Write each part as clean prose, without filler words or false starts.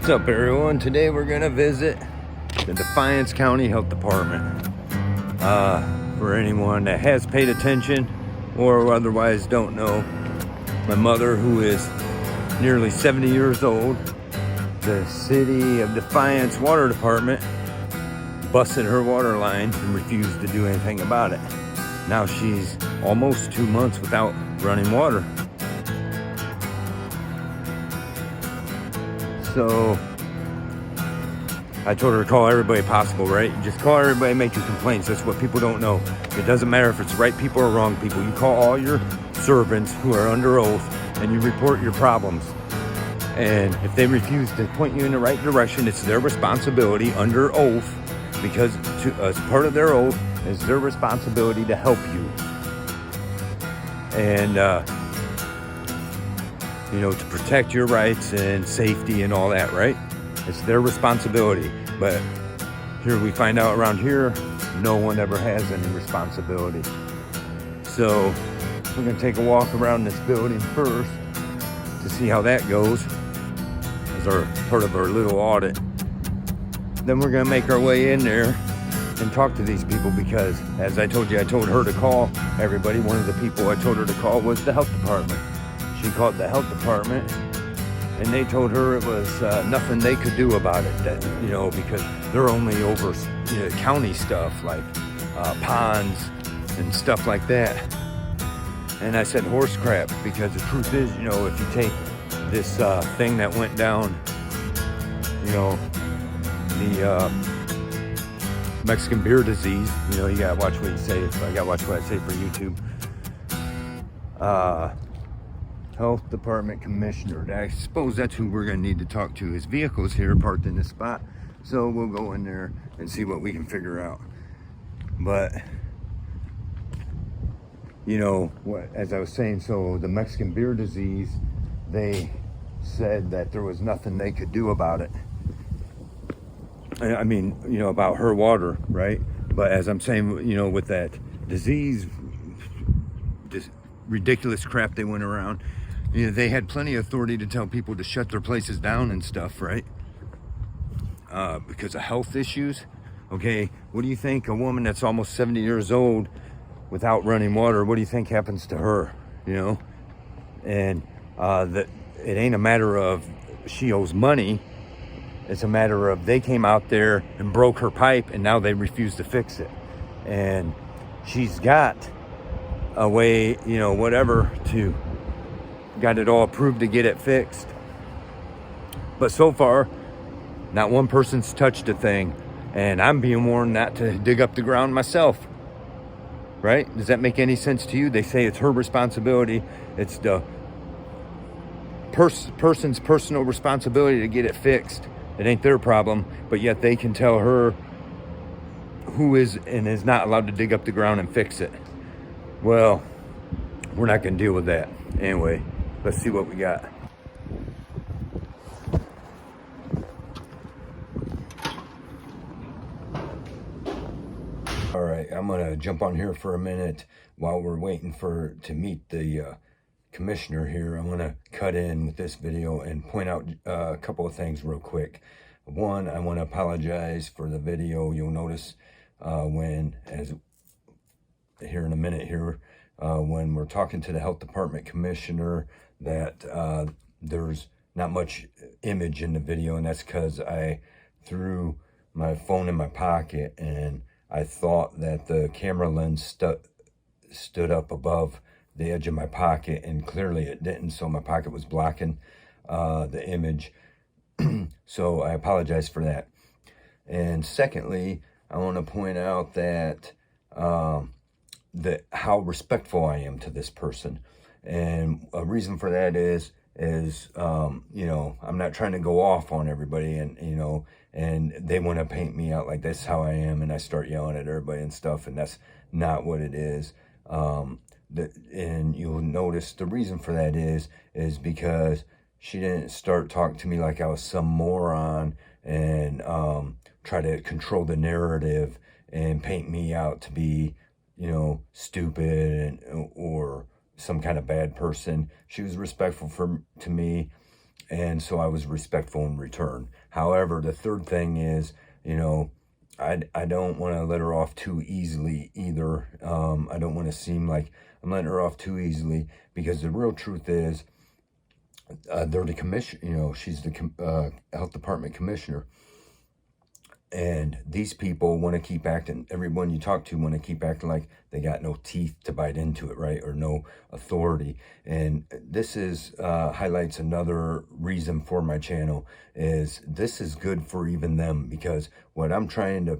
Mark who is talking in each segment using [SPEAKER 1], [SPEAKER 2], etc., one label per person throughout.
[SPEAKER 1] What's up, everyone? Today we're gonna visit the Defiance County Health Department. For anyone that has paid attention or otherwise don't know, my mother, who is nearly 70 years old, the City of Defiance Water Department busted her water line and refused to do anything about it. Now she's almost 2 months without running water. So I told her to call everybody possible, right? Just call everybody, make your complaints. That's what people don't know. It doesn't matter if it's right people or wrong people. You call all your servants who are under oath and you report your problems. And if they refuse to point you in the right direction, it's their responsibility under oath, because as part of their oath is their responsibility to help you. And, to protect your rights and safety and all that, right? It's their responsibility. But here we find out around here, no one ever has any responsibility. So we're gonna take a walk around this building first to see how that goes as part of our little audit. Then we're gonna make our way in there and talk to these people, because as I told you, I told her to call everybody. One of the people I told her to call was the health department. She called the health department and they told her it was nothing they could do about it, that, because they're only over county stuff like ponds and stuff like that. And I said horse crap, because the truth is, if you take this thing that went down, the Mexican beer disease, you gotta watch what you say. So I gotta watch what I say for YouTube. Health Department Commissioner. I suppose that's who we're going to need to talk to. His vehicle's here parked in this spot, so we'll go in there and see what we can figure out. But as I was saying, so the Mexican beer disease, they said that there was nothing they could do about it. I mean, about her water, right? But as I'm saying, with that disease, this ridiculous crap they went around, they had plenty of authority to tell people to shut their places down and stuff, right? Because of health issues. Okay, what do you think a woman that's almost 70 years old without running water, what do you think happens to her? And that it ain't a matter of she owes money. It's a matter of they came out there and broke her pipe and now they refuse to fix it. And she's got a way, whatever, to got it all approved to get it fixed. But so far, not one person's touched a thing. And I'm being warned not to dig up the ground myself. Right? Does that make any sense to you? They say it's her responsibility. It's the person's personal responsibility to get it fixed. It ain't their problem. But yet they can tell her who is and is not allowed to dig up the ground and fix it. Well, we're not going to deal with that. Anyway, let's see what we got. All right, I'm going to jump on here for a minute while we're waiting to meet the commissioner here. I'm going to cut in with this video and point out a couple of things real quick. One, I want to apologize for the video. You'll notice here in a minute here, when we're talking to the health department commissioner, that there's not much image in the video, and that's because I threw my phone in my pocket and I thought that the camera lens stood up above the edge of my pocket, and clearly it didn't, so my pocket was blocking the image. So I apologize for that. And secondly, I want to point out that how respectful I am to this person. And a reason for that is I'm not trying to go off on everybody, and they want to paint me out like that's how I am, and I start yelling at everybody and stuff, and that's not what it is. And you'll notice the reason for that is because she didn't start talking to me like I was some moron and try to control the narrative and paint me out to be stupid or some kind of bad person. She was respectful to me And so I was respectful in return. However, the third thing is, I don't want to let her off too easily either. I don't want to seem like I'm letting her off too easily, because the real truth is, they're the commission. She's the health department commissioner, and these people want to keep acting. Everyone you talk to want to keep acting like they got no teeth to bite into it, right? Or no authority. And this is highlights another reason for my channel, is this is good for even them, because what I'm trying to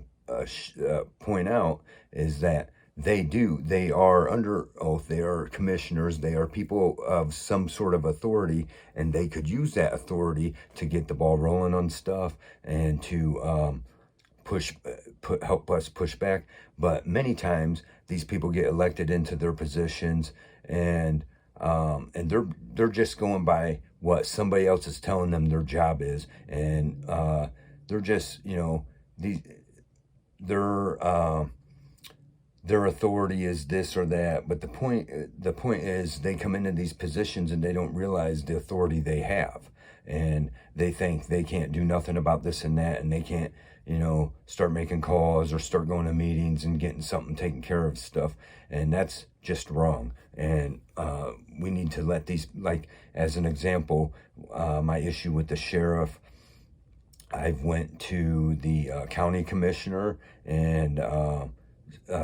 [SPEAKER 1] point out is that they are under oath, they are commissioners, they are people of some sort of authority, and they could use that authority to get the ball rolling on stuff and to help us push back. But many times these people get elected into their positions, and they're just going by what somebody else is telling them their job is, and they're just their authority is this or that. But the point is, they come into these positions and they don't realize the authority they have, and they think they can't do nothing about this and that, and they can't start making calls or start going to meetings and getting something taken care of stuff. And that's just wrong. And we need to let these, like, as an example, my issue with the sheriff, I went to the county commissioner and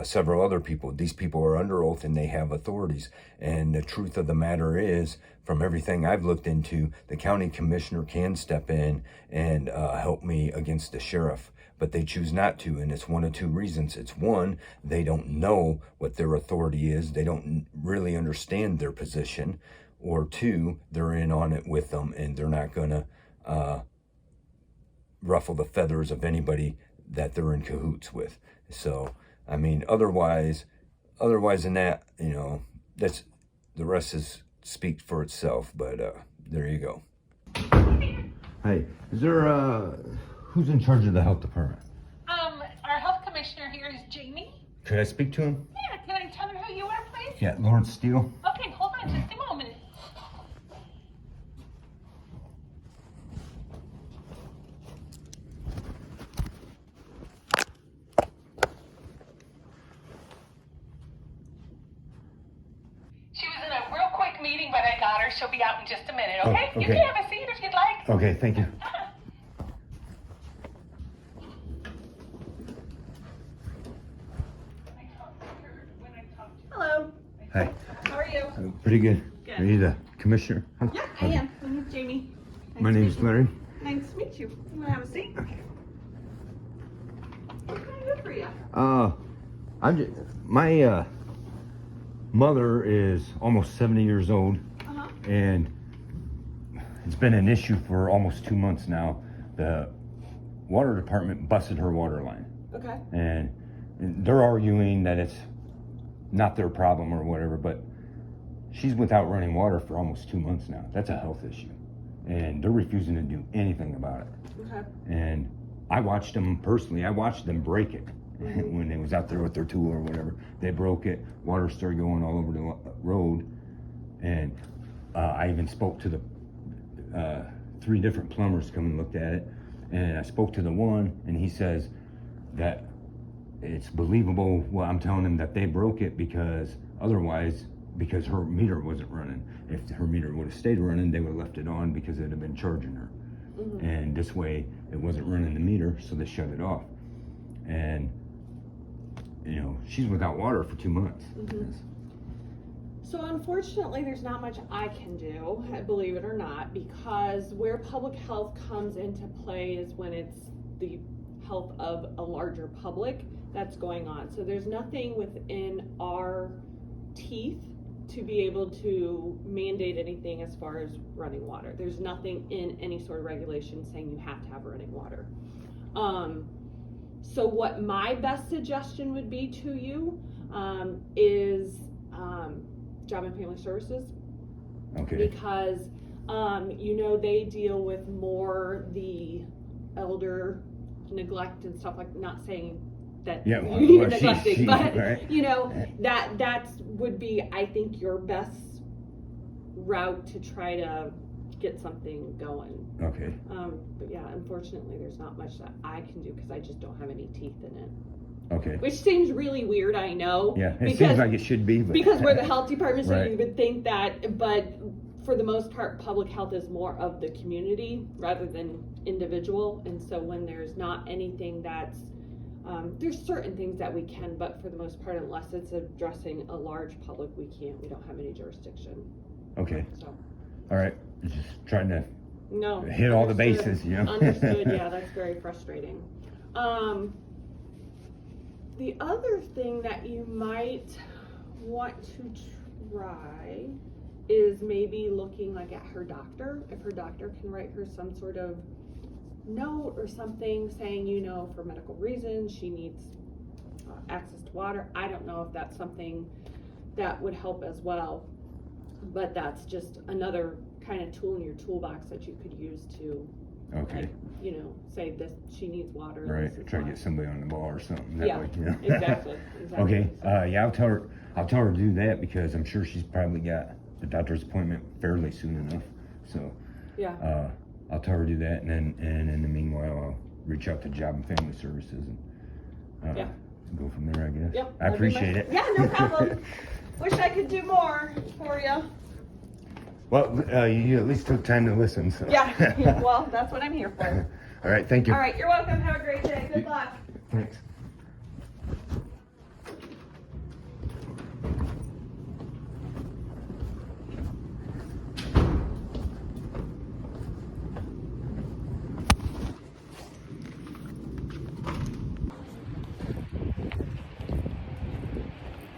[SPEAKER 1] several other people. These people are under oath and they have authorities. And the truth of the matter is, from everything I've looked into, the county commissioner can step in and help me against the sheriff, but they choose not to. And it's one of two reasons. It's one, they don't know what their authority is. They don't really understand their position. Or two, they're in on it with them, and they're not gonna ruffle the feathers of anybody that they're in cahoots with. So, I mean, otherwise than that, that's, the rest speaks for itself. But there you go. Hey, is there who's in charge of the health department?
[SPEAKER 2] Our health commissioner here is Jamie.
[SPEAKER 1] Could I speak to him?
[SPEAKER 2] Yeah, can I tell her who you are, please?
[SPEAKER 1] Yeah, Lawrence Steele.
[SPEAKER 2] Okay, hold on just a moment. She was in a real quick meeting, but I got her. She'll be out in just a minute, okay?
[SPEAKER 1] Oh, okay.
[SPEAKER 2] You can have a seat if you'd like.
[SPEAKER 1] Okay, thank you.
[SPEAKER 2] Hello.
[SPEAKER 1] Hi.
[SPEAKER 2] How are you?
[SPEAKER 1] Pretty good.
[SPEAKER 2] Good.
[SPEAKER 1] Are you the commissioner?
[SPEAKER 2] Yeah, I am. I'm Jamie.
[SPEAKER 1] My name's Larry.
[SPEAKER 2] Nice to meet you. You want to have a seat?
[SPEAKER 1] Okay.
[SPEAKER 2] What can I do for you?
[SPEAKER 1] My mother is almost 70 years old, and it's been an issue for almost 2 months now. The water department busted her water line.
[SPEAKER 2] Okay.
[SPEAKER 1] And they're arguing that it's not their problem or whatever, but she's without running water for almost 2 months now. That's a health issue, and they're refusing to do anything about it.
[SPEAKER 2] Okay.
[SPEAKER 1] And I watched them personally. I watched them break it when they was out there with their tool or whatever. They broke it. Water started going all over the road, and I even spoke to the 3 different plumbers come and looked at it. And I spoke to the one, and he says that it's believable. Well, I'm telling him that they broke it because her meter wasn't running. If her meter would have stayed running, they would have left it on because it'd have been charging her. And this way it wasn't running the meter, so they shut it off. And she's without water for 2 months.
[SPEAKER 3] So unfortunately, there's not much I can do, believe it or not, because where public health comes into play is when it's the health of a larger public that's going on. So there's nothing within our teeth to be able to mandate anything as far as running water. There's nothing in any sort of regulation saying you have to have running water. So what my best suggestion would be to you is Job and Family Services.
[SPEAKER 1] Okay.
[SPEAKER 3] Because they deal with more the elder neglect and stuff, like, not saying that you're neglecting, but right. That would be, I think, your best route to try to get something going.
[SPEAKER 1] Okay.
[SPEAKER 3] But yeah, unfortunately, there's not much that I can do because I just don't have any teeth in it.
[SPEAKER 1] Okay.
[SPEAKER 3] Which seems really weird, I know.
[SPEAKER 1] Yeah, it seems like it should be. But
[SPEAKER 3] because we're the health department, so
[SPEAKER 1] Right.
[SPEAKER 3] you would think that, but for the most part, public health is more of the community rather than individual. And so when there's not anything that's, there's certain things that we can, but for the most part, unless it's addressing a large public, we don't have any jurisdiction.
[SPEAKER 1] Okay.
[SPEAKER 3] So.
[SPEAKER 1] All right. Just trying to
[SPEAKER 3] No.
[SPEAKER 1] hit all the
[SPEAKER 3] Understood.
[SPEAKER 1] bases, you know.
[SPEAKER 3] Understood. Yeah, that's very frustrating. The other thing that you might want to try is maybe looking like at her doctor, if her doctor can write her some sort of note or something saying, you know, for medical reasons she needs access to water. I don't know if that's something that would help as well, but that's just another kind of tool in your toolbox that you could use to,
[SPEAKER 1] Okay.
[SPEAKER 3] like, you know, say this, she needs water.
[SPEAKER 1] Right.
[SPEAKER 3] this is
[SPEAKER 1] Try to
[SPEAKER 3] why.
[SPEAKER 1] get somebody on the ball or something. That
[SPEAKER 3] Yeah,
[SPEAKER 1] way, you know?
[SPEAKER 3] exactly.
[SPEAKER 1] Okay. Yeah, I'll tell her to do that because I'm sure she's probably got the doctor's appointment fairly soon enough. So
[SPEAKER 3] Yeah.
[SPEAKER 1] I'll tell her to do that, and in the meanwhile, I'll reach out to Job and Family Services and
[SPEAKER 3] Yeah.
[SPEAKER 1] go from there, I guess.
[SPEAKER 3] Yep.
[SPEAKER 1] I appreciate it.
[SPEAKER 3] Yeah, no problem. Wish I could do more for you.
[SPEAKER 1] Well, you at least took time to listen. So.
[SPEAKER 3] Yeah. Well, that's what I'm here for.
[SPEAKER 1] All right. Thank you.
[SPEAKER 3] All right. You're welcome. Have a great day. Good luck.
[SPEAKER 1] Thanks.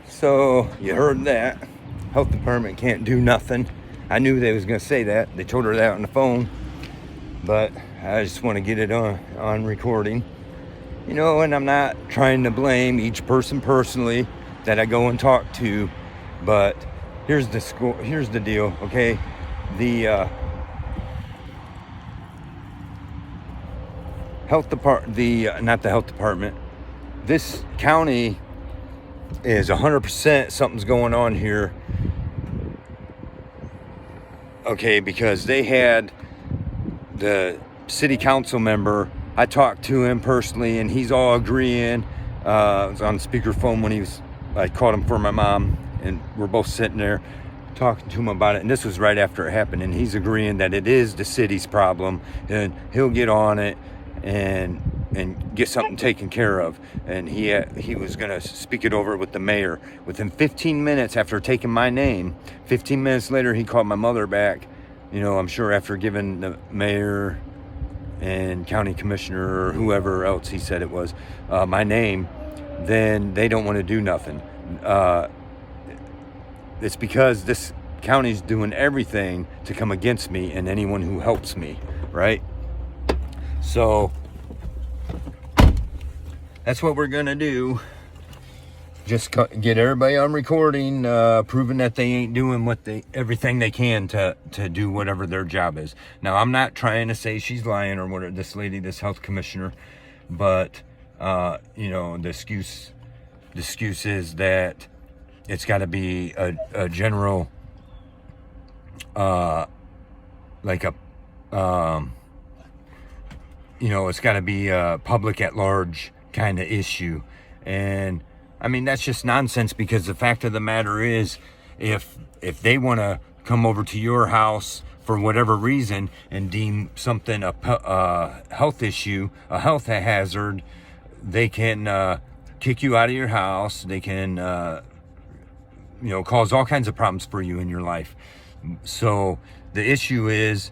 [SPEAKER 1] So you heard that. Health department can't do nothing. I knew they was gonna say that. They told her that on the phone, but I just want to get it on recording. You know, and I'm not trying to blame each person personally that I go and talk to, but here's the deal, okay? The not the health department. This county is 100% something's going on here. Okay, because they had the city council member, I talked to him personally and he's all agreeing. I was on speakerphone when I called him for my mom, and we're both sitting there talking to him about it, and this was right after it happened, and he's agreeing that it is the city's problem and he'll get on it and get something taken care of. And he was gonna speak it over with the mayor. Within 15 minutes after taking my name, 15 minutes later he called my mother back, you know, I'm sure after giving the mayor and county commissioner or whoever else he said it was my name. Then they don't want to do nothing. It's because this county's doing everything to come against me and anyone who helps me, right? So that's what we're gonna do. Just get everybody on recording, proving that they ain't doing everything they can to do whatever their job is. Now, I'm not trying to say she's lying or whatever, this lady, this health commissioner, but you know, the excuse is that it's got to be a general, like a, you know, it's got to be a public at large kind of issue. And I mean, that's just nonsense, because the fact of the matter is, if they want to come over to your house for whatever reason and deem something a health issue, a health hazard, they can kick you out of your house. They can, you know, cause all kinds of problems for you in your life. So the issue is,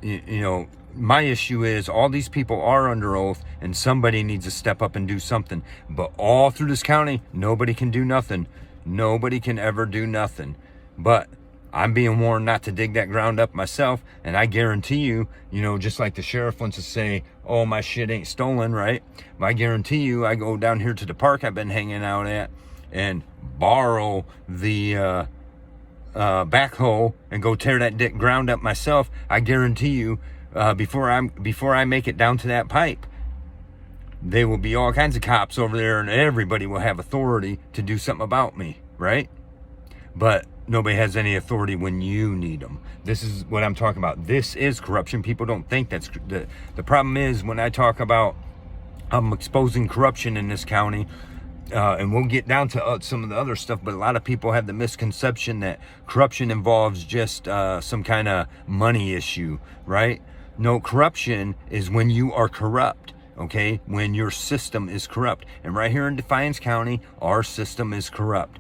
[SPEAKER 1] you know, my issue is all these people are under oath and somebody needs to step up and do something. But all through this county, nobody can do nothing. Nobody can ever do nothing. But I'm being warned not to dig that ground up myself. And I guarantee you, you know, just like the sheriff wants to say, oh, my shit ain't stolen, right? But I guarantee you, I go down here to the park I've been hanging out at and borrow the backhoe and go tear that ground up myself. I guarantee you, before I make it down to that pipe, there will be all kinds of cops over there and everybody will have authority to do something about me, right? But nobody has any authority when you need them. This is what I'm talking about. This is corruption. People don't think that's the problem. Is when I talk about exposing corruption in this county, and we'll get down to some of the other stuff, but a lot of people have the misconception that corruption involves just some kind of money issue, right? No, corruption is when you are corrupt. Okay, when your system is corrupt. And right here in Defiance County, our system is corrupt.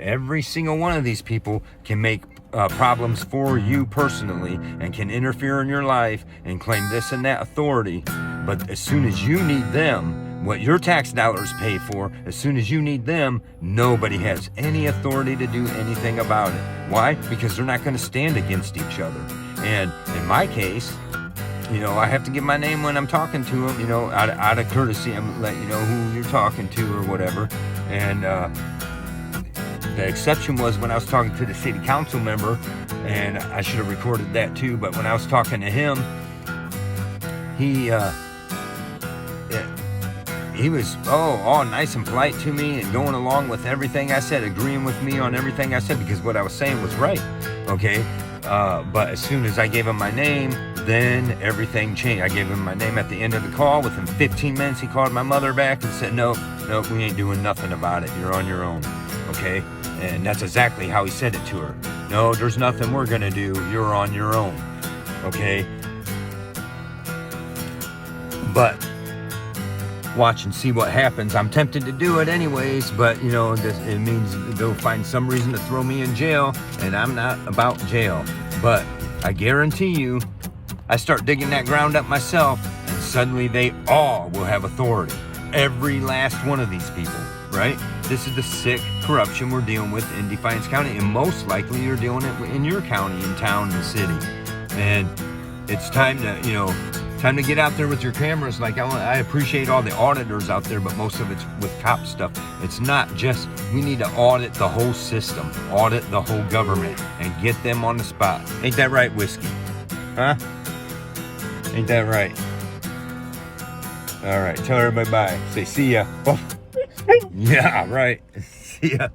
[SPEAKER 1] Every single one of these people can make problems for you personally and can interfere in your life and claim this and that authority. But as soon as you need them, what your tax dollars pay for, as soon as you need them, nobody has any authority to do anything about it. Why? Because they're not going to stand against each other. And in my case, you know, I have to give my name when I'm talking to them, you know, out of courtesy. I'm gonna let you know who you're talking to or whatever. And the exception was when I was talking to the city council member, and I should have recorded that too, but when I was talking to him, he was all nice and polite to me and going along with everything I said, agreeing with me on everything I said, because what I was saying was right, okay? But as soon as I gave him my name, then everything changed. I gave him my name at the end of the call. Within 15 minutes, he called my mother back and said, nope, we ain't doing nothing about it. You're on your own, okay? And that's exactly how he said it to her. No, there's nothing we're gonna do. You're on your own, okay? But watch and see what happens. I'm tempted to do it anyways, but you know, it means they'll find some reason to throw me in jail, and I'm not about jail. But I guarantee you, I start digging that ground up myself, and suddenly they all will have authority. Every last one of these people, right? This is the sick corruption we're dealing with in Defiance County, and most likely you're dealing it in your county, in town, and city. And it's time to, you know, time to get out there with your cameras. Like, I appreciate all the auditors out there, but most of it's with cop stuff. It's not just, we need to audit the whole system, audit the whole government, and get them on the spot. Ain't that right, Whiskey? Huh? Ain't that right? All right, tell everybody bye. Say, see ya. Oh. Yeah, right. See ya.